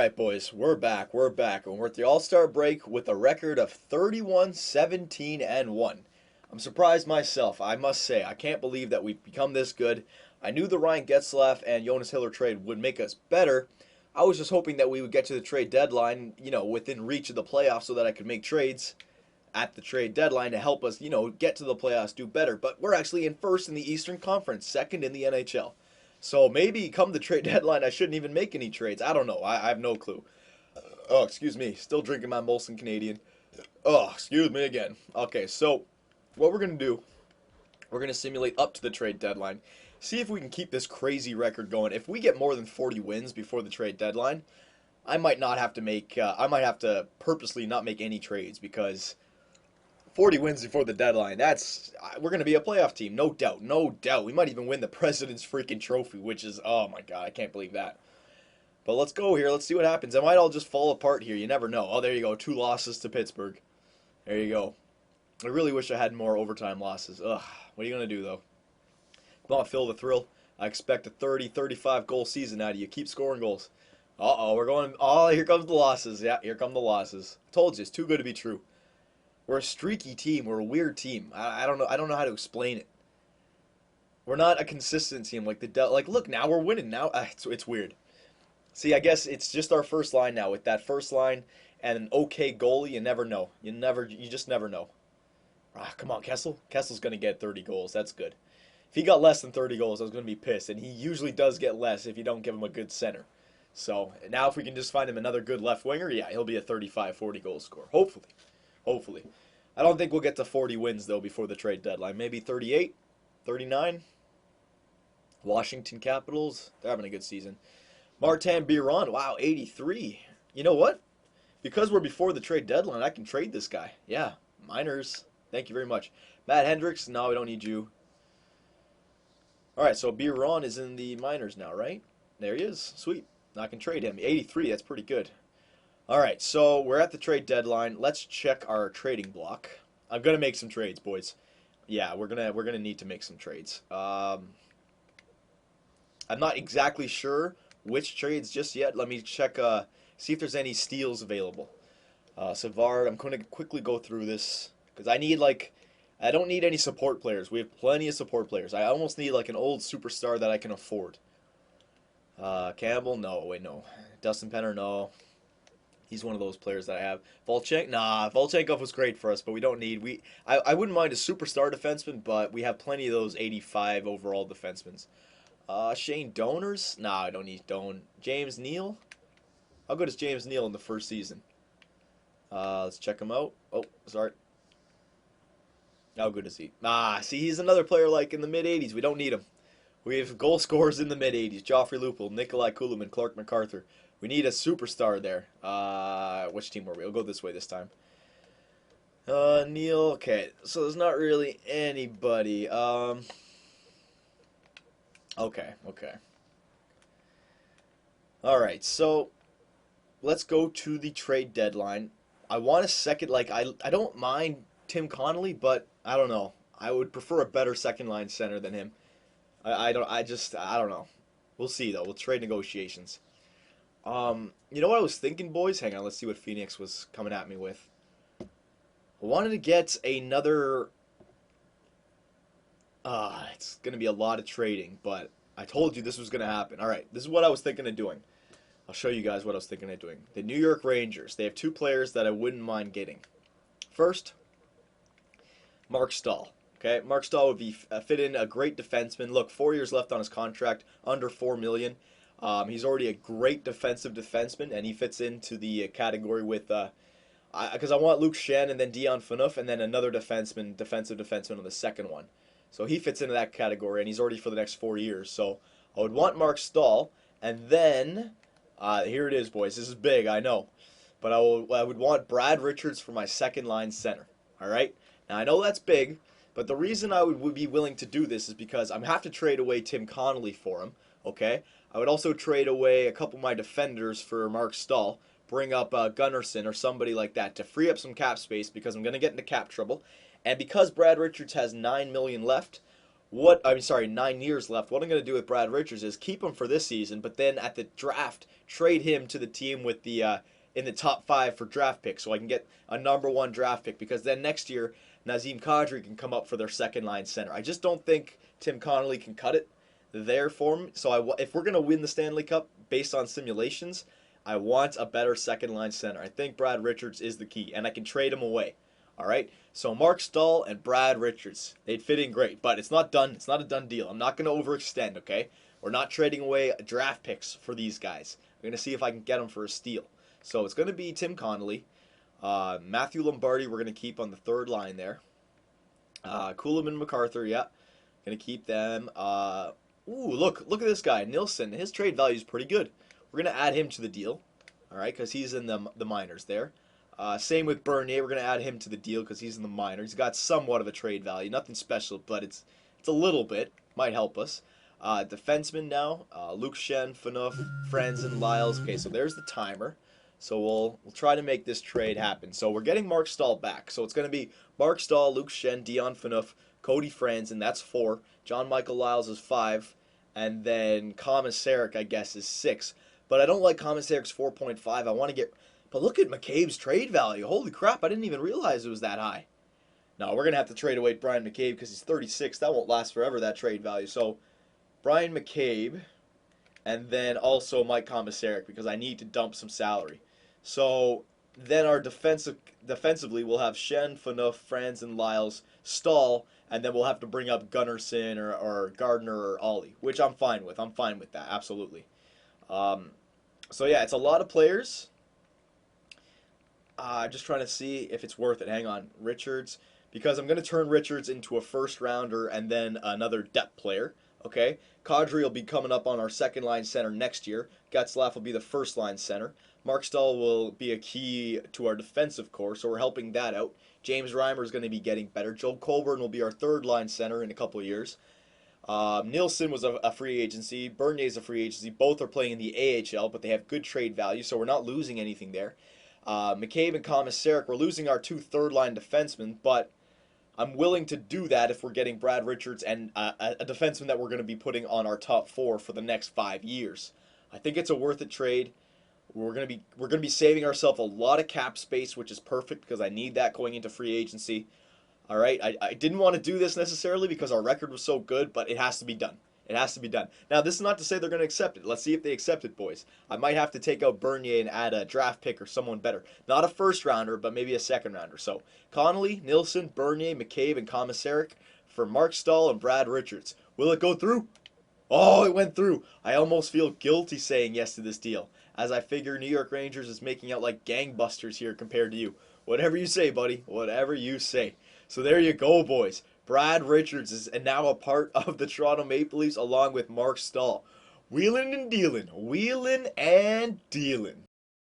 right, boys, we're back. We're back. And we're at the All-Star break with a record of 31, 17, and 1. I'm surprised myself, I must say. I can't believe that we've become this good. I knew the Ryan Getzlaf and Jonas Hiller trade would make us better. I was just hoping that we would get to the trade deadline, within reach of the playoffs so that I could make trades at the trade deadline to help us, get to the playoffs, do better. But we're actually in first in the Eastern Conference, second in the NHL. So maybe come the trade deadline, I shouldn't even make any trades. I don't know. I have no clue. Oh, excuse me. Still drinking my Molson Canadian. Oh, excuse me again. Okay, so what we're going to do, we're going to simulate up to the trade deadline. See if we can keep this crazy record going. If we get more than 40 wins before the trade deadline, I might not have to make, I might have to purposely not make any trades because 40 wins before the deadline, we're going to be a playoff team, no doubt, no doubt. We might even win the President's freaking trophy, which is, oh my God, I can't believe that. But let's go here, let's see what happens. It might all just fall apart here, you never know. Oh, there you go, 2 losses to Pittsburgh. There you go. I really wish I had more overtime losses. Ugh, what are you going to do, though? Come on, Phil the Thrill. I expect a 30, 35 goal season out of you. Keep scoring goals. Uh-oh, we're going, oh, here comes the losses. Yeah, here come the losses. Told you, it's too good to be true. We're a streaky team. We're a weird team. I don't know. I don't know how to explain it. We're not a consistent team like look, now we're winning. Now it's weird. See, I guess it's just our first line now. With that first line and an okay goalie, you never know. You just never know. Ah, come on, Kessel. Kessel's gonna get 30 goals. That's good. If he got less than 30 goals, I was gonna be pissed. And he usually does get less if you don't give him a good center. So now if we can just find him another good left winger, yeah, he'll be a 35, 40 goal scorer. Hopefully. Hopefully. I don't think we'll get to 40 wins, though, before the trade deadline. Maybe 38, 39. Washington Capitals, they're having a good season. Martin Biron, wow, 83. You know what? Because we're before the trade deadline, I can trade this guy. Yeah, minors. Thank you very much. Matt Hendricks, no, we don't need you. All right, so Biron is in the minors now, right? There he is. Sweet. I can trade him. 83, that's pretty good. All right, so we're at the trade deadline. Let's check our trading block. I'm gonna make some trades, boys. Yeah, we're gonna need to make some trades. I'm not exactly sure which trades just yet. Let me check. See if there's any steals available. Savard. I'm gonna quickly go through this because I don't need any support players. We have plenty of support players. I almost need like an old superstar that I can afford. Campbell, no, wait, no. Dustin Penner, no. He's one of those players that I have. Volchenkov was great for us, but we don't need. I wouldn't mind a superstar defenseman, but we have plenty of those 85 overall defensemen. Shane Doners? Nah, I don't need Don. James Neal? How good is James Neal in the first season? Let's check him out. Oh, sorry. How good is he? See, he's another player like in the mid-80s. We don't need him. We have goal scorers in the mid-80s. Joffrey Lupul, Nikolai Kulemin, Clark MacArthur. We need a superstar there. Which team were we? We'll go this way this time. Neil. Okay, so there's not really anybody. Okay. All right, so let's go to the trade deadline. I want a second. I don't mind Tim Connolly, but I don't know. I would prefer a better second line center than him. I don't know. We'll see though. We'll trade negotiations. You know what I was thinking, boys? Hang on, let's see what Phoenix was coming at me with. I wanted to get another. It's gonna be a lot of trading, but I told you this was gonna happen. All right, this is what I was thinking of doing. I'll show you guys what I was thinking of doing. The New York Rangers. They have 2 players that I wouldn't mind getting. First, Mark Stahl. Okay, Mark Stahl would be fit in, a great defenseman. Look, 4 years left on his contract, under $4 million. He's already a great defensive defenseman, and he fits into the category with because I want Luke Schenn and then Dion Phaneuf and then another defensive defenseman on the second one. So he fits into that category, and he's already for the next 4 years. So I would want Mark Stahl, and then here it is, boys. This is big, I know, but I would want Brad Richards for my second line center. All right, now I know that's big. But the reason I would be willing to do this is because I'm have to trade away Tim Connolly for him, okay? I would also trade away a couple of my defenders for Mark Stahl, bring up Gunnarsson or somebody like that to free up some cap space because I'm going to get into cap trouble. And because Brad Richards has $9 million left, sorry, 9 years left. What I'm going to do with Brad Richards is keep him for this season, but then at the draft, trade him to the team with the in the top five for draft picks, so I can get a #1 draft pick. Because then next year, Nazem Kadri can come up for their second line center. I just don't think Tim Connolly can cut it there for him. So if we're going to win the Stanley Cup based on simulations, I want a better second line center. I think Brad Richards is the key, and I can trade him away. All right. So Mark Stahl and Brad Richards, they'd fit in great, but it's not done. It's not a done deal. I'm not going to overextend. Okay. We're not trading away draft picks for these guys. I'm going to see if I can get them for a steal. So it's going to be Tim Connolly, Matthew Lombardi. We're going to keep on the third line there. Kuhlman, MacArthur. Yeah, going to keep them. Look at this guy, Nilsson. His trade value is pretty good. We're going to add him to the deal. All right, because he's in the minors there. Same with Bernier. We're going to add him to the deal because he's in the minors. He's got somewhat of a trade value. Nothing special, but it's a little bit. Might help us. Defenseman now. Luke Schenn, Phaneuf, Franzen, Lyles. Okay, so there's the timer. So we'll try to make this trade happen. So we're getting Mark Stahl back. So it's going to be Mark Stahl, Luke Schenn, Dion Phaneuf, Cody Franzen. That's 4. John Michael Lyles is 5. And then Komisarek, I guess, is 6. But I don't like Komisarek's 4.5. I want to get... But look at McCabe's trade value. Holy crap, I didn't even realize it was that high. No, we're going to have to trade away Brian McCabe because he's 36. That won't last forever, that trade value. So Brian McCabe and then also Mike Komisarek because I need to dump some salary. So then our defensively, we'll have Schenn, Phaneuf, Franzen, Lyles, Stahl, and then we'll have to bring up Gunnarsson or Gardner or Ollie, which I'm fine with. I'm fine with that, absolutely. So yeah, it's a lot of players. Just trying to see if it's worth it. Hang on, Richards, because I'm going to turn Richards into a first rounder and then another depth player. Okay, Kadri will be coming up on our second line center next year. Getzlaf will be the first line center. Mark Stahl will be a key to our defensive core, so we're helping that out. James Reimer is going to be getting better. Joe Colburn will be our third line center in a couple of years. Nilsson was a free agency. Bernier's a free agency. Both are playing in the AHL, but they have good trade value, so we're not losing anything there. McCabe and Komisarek, we're losing our 2 third-line defensemen, but I'm willing to do that if we're getting Brad Richards and a defenseman that we're going to be putting on our top 4 for the next 5 years. I think it's a worth it trade. We're going to be saving ourselves a lot of cap space, which is perfect because I need that going into free agency. All right, I didn't want to do this necessarily because our record was so good, but it has to be done. It has to be done. Now, this is not to say they're going to accept it. Let's see if they accept it, boys. I might have to take out Bernier and add a draft pick or someone better. Not a first rounder, but maybe a second rounder. So, Connolly, Nilsson, Bernier, McCabe, and Komisarek for Mark Stahl and Brad Richards. Will it go through? Oh, it went through. I almost feel guilty saying yes to this deal, as I figure New York Rangers is making out like gangbusters here compared to you. Whatever you say, buddy. Whatever you say. So there you go, boys. Brad Richards is now a part of the Toronto Maple Leafs along with Mark Stahl. Wheeling and dealing. Wheeling and dealing.